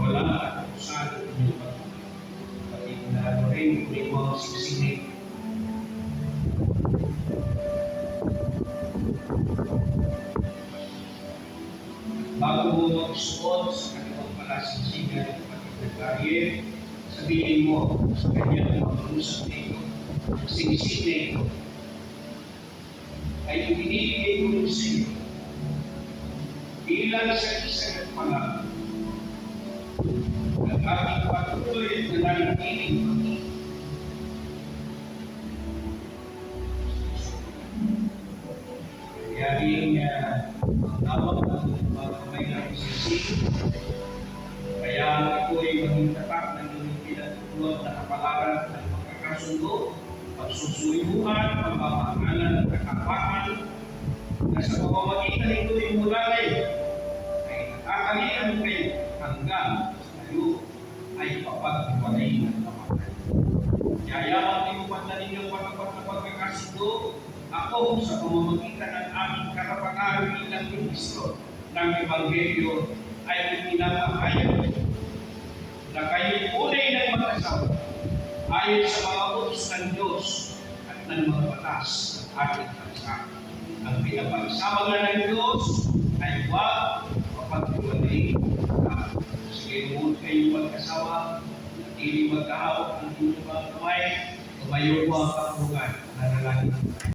wala at usan inyong pati na rin may mga siksingin. Bago mo mag-suot sa kanilang palasisigan at pagkakariye, sabihin mo sa kanyang pag-usap nito, ang singsing nito ay ibinibigay ko sa iyo bilang sa isang pangalan ng aking patuloy na nanatiling pag-ibig. Kaya rin tawag ng mga kamay ng singsing. Kaya ito ay maging tatak ng inyong pinatutuwag na kapalaran ng pagkakasundo, pagsusuyuhan, pagpapangalan ng kakapaan, na sa pamamagitan nito ay mula kayo, ay nakakalian kayo hanggang kayo ay papaghiwalay ng kamatay. Yayaman din mo na ninyong patapat na pagkakasundo, ako sa pamamagitan ng aming karapatan bilang ministro ng Ebanghelyo ay pinapahayag na kayo'y tunay ng mag-asawa ayon sa mga utos ng Diyos at ng mga batas ng ating bansa. Ang pinapagsama nga ng Diyos ay huwag mapaghiwalay. Sige, huwag kayong mag-asawa, natili magkahawak ng inyong mga kamay, tumayo mo ang kapungan na lalaki.